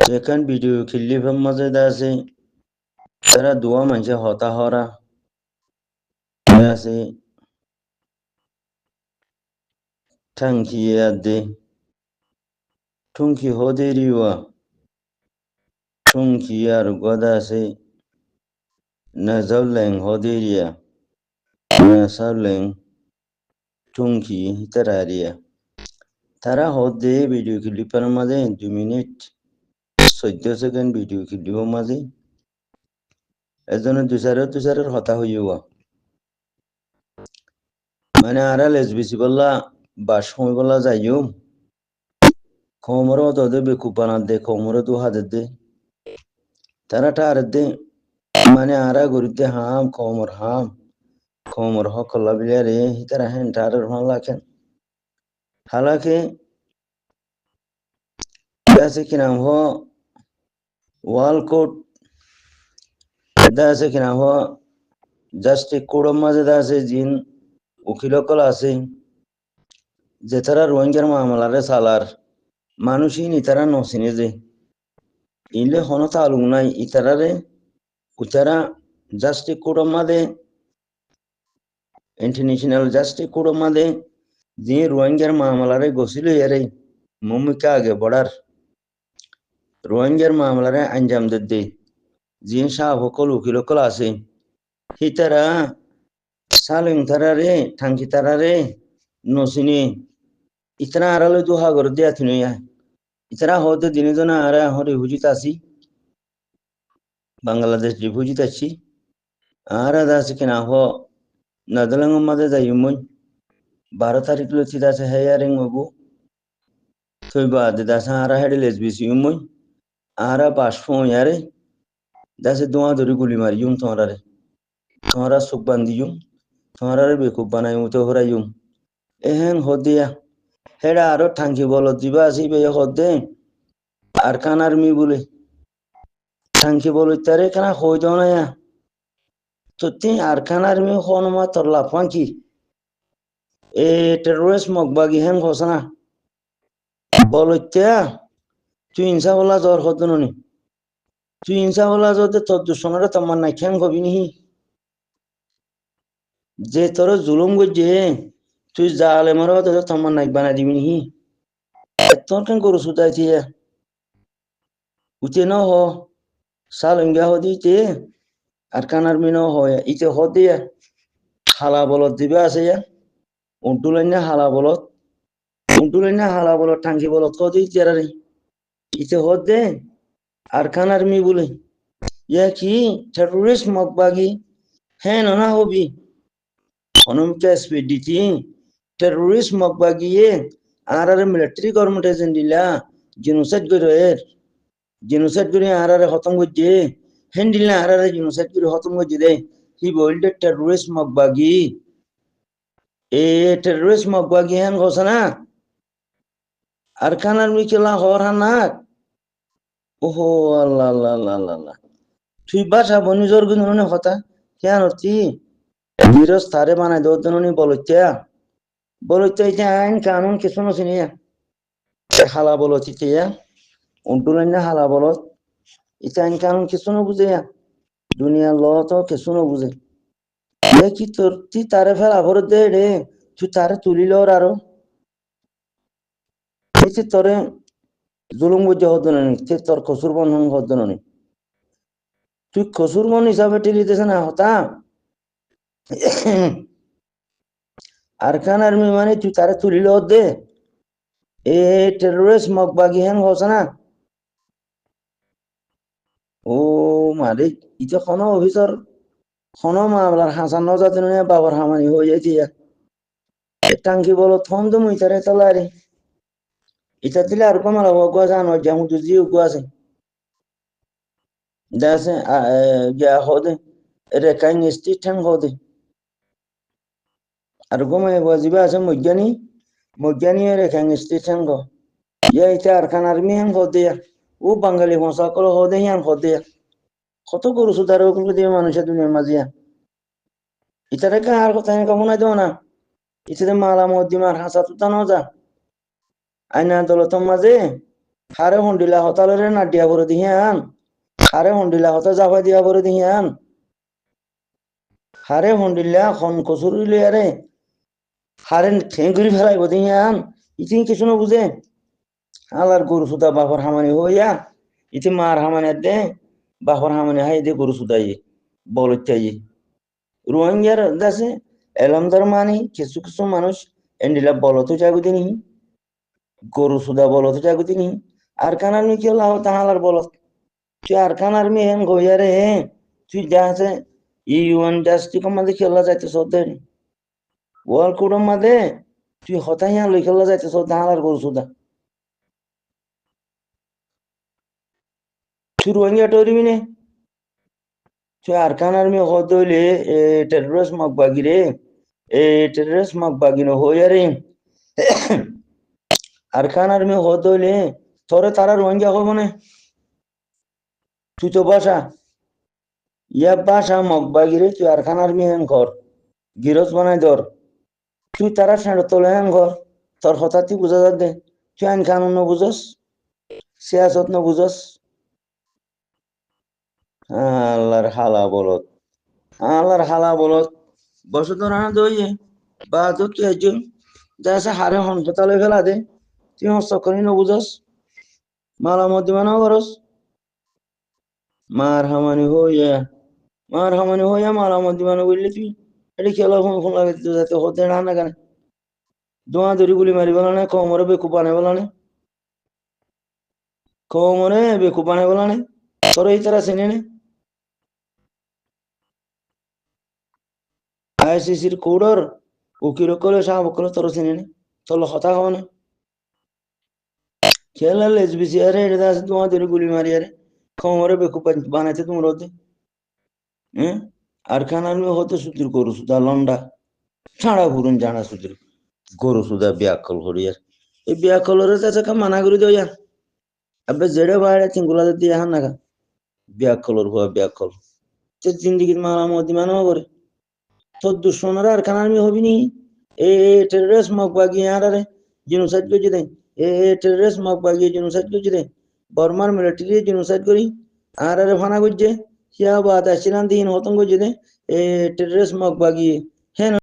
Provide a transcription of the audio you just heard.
এখান ভিডিও ক্লিপের মাঝে আছে তারা দোয়া মানুষে হতা হরা আছে ঠাঙ্কিয়া দে ঠুঙ্কি হদেরিওয়া ঠুঙ্কি আর গদা আছে নাজাউলেং হদেরিয়া নাসাউলেং ঠুঙ্কি হিতারারিয়া তারা হদে ভিডিও ক্লিপের মাঝে 2 মিনিট 14 সেকেন্ড ভিডিও ক্লিপের মাঝে এজন্য তুষারের হতা হইয়া মানে আরা লেসবিসি বললা বা সময় বললা যাইও খমরও তোদের বেকুব বানাত দে খমরও দু হাতের দে তারা টার দে মানে আরা গরিতে হাম খমর হকল্লা বিলিয়ারে তারা হেন টারের হালাকেন হালাকে আছে কিনা হ ওয়াল কোট আছে কিনা হ জাস্ট কোড়ম মাঝে আছে জিন উকিলকল আছে যে তারা রোহিঙ্গার মামলারে সালার মানুষই নি তারা নসিনে যে ইলে হন তালুক নাই ইতারারে উতারা জাস্ট কোড়ম মাদে ইন্টারন্যাশনাল জাস্ট কোড়ম মাদে যে রোহিঙ্গার মামলারে গছিল ইয়ারে মুমিকা আগে বড়ার রোহিঙ্গার মামলারে আঞ্জাম দে যে সাহ হকল উকিলকল আছে হিতারা সালিং তারারে থাঙ্কি তারারে নসিনে ইতনা আরালে দুহা গর দিয়া থিনুয়া ইতনা হতে দিনে জন আরা হরে হুজিত আসি বাংলাদেশ রিফুজিত আছি আরা দাস কিনা হ নাদলং মাদে যাইমুন 12 তারিখ লছি দাস হেয়ারিং মবু থইবা দাস আরা হেডে লেসবিসি মুই আরা পাসফো ইয়ারে দাস দোয়া ধরি গুলি মারিয়ুম তোমরা সুখ বান্দিয়ুম তোমরা বেকুব বানাই মুতো হরাইয়ুম এহেন হদিয়া হেডা আরো ঠাঙ্কি বল দিবা আসি বে হদে আর কানার মি বলে ঠাঙ্কি বল তারে কানা হই দাও না তো তি আর কানার মি হনমা তোর লাফান কি এ টেরোরিস্ট মগবাগি হেন ঘোষণা বলত্যা তুই ইনসা বলা জ্বর হদননি তুই ইনসা বলা যদি তোর দুশনরে তোমার নাই খ্যাং হবি নিহি যে তোর জুলুম গজে তুই জালে মারো তো তোমার নাই বানাই দিবি নিহি তোর কেন গরু সুদাই থিয়া উঠে ন হ সাল ইঙ্গা হদিতে আর কানার মিন হয় ইতে হদিয়া হালা বলত দিবে আছে উন্টুলাই না হালা বলত টাঙ্কি বলত হদি চেরারে ইতে হদে আর কানার মি বলে ইয়া কি টেরোরিস্ট মগবাগি হ্যাঁ না হবি অনমকে স্পিডিটি টেরোরিস্ট মগবাগিয়ে আর মিলিটারি গভর্নমেন্ট এজেন্ট দিলা জিনোসাইড করে আর খতম করছে হ্যান্ডিল না আর জিনোসাইড করে খতম করছে দে হি বলড টেরোরিস্ট মগবাগি এ টেরোরিস্ট মগবাগি হ্যান ঘোষণা আর খানার মিকেলা হর হানাক ওহো আল্লাহ আল্লাহ আল্লাহ আল্লাহ তুই বাসা বনিজর গুণ কথা কেন অর্থি বিরস তারে বানাই দোনি বলত্যা আইন কানুন কিছু নছিনি হালা বলত ইতিয়া উন্টুলাই না হালা বলত ইটা আইন কানুন কিছু বুঝে দুনিয়া ল তো কিছু বুঝে কি তোর তুই তারে ফেলা ভর দে রে তুই তারে তুলিল আরো তোরে জুলুম বুঝে হতো না তোর কসুর বন হতো না তুই কসুর বন হিসাবে টিলিতেছে না হতা আর খানার মি মানে তুই তারে তুলিল দে এ টেরোরিস্ট মগবাগি হেন হচ্ছে না ও মারে ইটা কোনো অফিসর কোনো মামলার হাসান নজাতে নিয়ে বাবার হামানি হয়ে যাইতে টাঙ্কি বলো থম তো মুই তারে তলারে ইটা দিলে আর কমাল গুয়া জানো যেমন তো জিও গুয়া আছে দাসে গিয়া হদে রেখাই নিস্তি ঠ্যাং হদে আর ঘুমাই বাজিবা আছে মজ্ঞানী রেখাই নিস্তি ঠ্যাং ইয়া ইটা আর খানার মি হ্যাং হদে ও বাঙালি ভাষা করে হদে হ্যাং হদে কত গরু সুদার ওগুলো দিয়ে মানুষের দুনিয়ার মাঝিয়া ইটারে আর কথা এনেকা মনে দেও না ইটারে মালা মদ্দিমার হাসা তুতা ন যা আইনা দলতম মাঝে হারে হন্ডিলা হতালরে না দিয়া বড় দিহিয়ান হারে হন্ডিলা হতা যাবা দিয়া বড় দিহিয়ান হারে হন্ডিলা খন কসুরি লিয়ারে হারে ঠেঙ্গুরি ফেলাই বদিহিয়ান ইতিন কিছু না বুঝে আলার গরু সুদা বাপর হামানি হইয়া ইতি মার হামানি দে বাপর হামানি হাই দে গরু সুদাই বলচ্চাই রোহিঙ্গার দাসে এলামদার মানি কিছু কিছু মানুষ এন্ডিলা বলত জাগুদিনি গরু সুদা বলত জাগুদিনি আর কানার মি কি লাভ তাহালার বলত তুই আর কানার মি হেন গইয়ারে তুই যা আছে ইউএন জাস্টি কমাদে খেলা যাইতে সদের ওয়াল কুড়ম মাদে তুই হতাইয়া লই খেলা যাইতে সদ তাহালার গরু সুদা তুই রোহিঙ্গা টরিবি নে তুই আর কানার মি হদইলে টেররিস্ট মকবাগিরে টেররিস্ট মকবাগিনো হইয়ারে আর খানার মে হদইলে তোরে তারা রোহিঙ্গা হব না তুই তো বাসা ইয়া বাসা মকবাগিরে তুই আর খানার মে হেন ঘর গিরস বানাই ধর তুই তারা সেঁড় তোলে হেন ঘর তোর হঠাৎই বুঝা যার দে তুই আইন কানুন ন বুঝস সিয়াসত ন বুঝস আল্লাহর হালা বলত বসে তো রানা দইয়ে বা তো কি আইছো যা হারে হন তালে ফেলা দে তুই হস্ত করি ন বুঝস মালা মধ্যে মানাও করস মার হামানি হইয়া মালা মধ্যে মানো বললে তুই এটা খেলা ফোন ফোন লাগে যাতে হতে না কেন দোয়া দড়ি গুলি মারি বলানে কোমরে বেকুব বানাই বলানে কোমরে বেকুব বানাই বলানে তোর এই তারা চিনে নে আইসিসির কোডর উকিল কলে সাহ বকলে তোর চিনে নে তোর হতা হওয়া খেলা লেসবিসি আরে এটা আছে দোয়া দড়ি গুলি মারি আরে কোমরে বেকুব বানাইতে তোমরা হতে হ্যাঁ আর খানার হতে সুতির গরু সুদা লন্ডা ছাড়া ঘুরুন জানা সুতির গরু সুদা ব্যাকল হরিয়ার এই ব্যাকলরে চাচা কা মানা করে দেয়া আবে জেড়ে বাইরে চিঙ্গুলা দিয়ে হান নাগা ব্যাকলর হওয়া ব্যাকল তে জিন্দিগির মালা মদি মানো করে তোর দুশ্মনরা আর খানার হবি নি এ টেররিস্ট মক বাগিয়ে আরে জিনোসাইড করে দে এ টেররিস্ট মক বাগিয়ে জিনোসাইড করে দে বর্মার মিলিটারি জিনোসাইড করি আর আরে ফানা করছে কিয়া বাত আসছিলাম দিন হতম করছে দে এ টেররিস্ট মক বাগিয়ে হ্যাঁ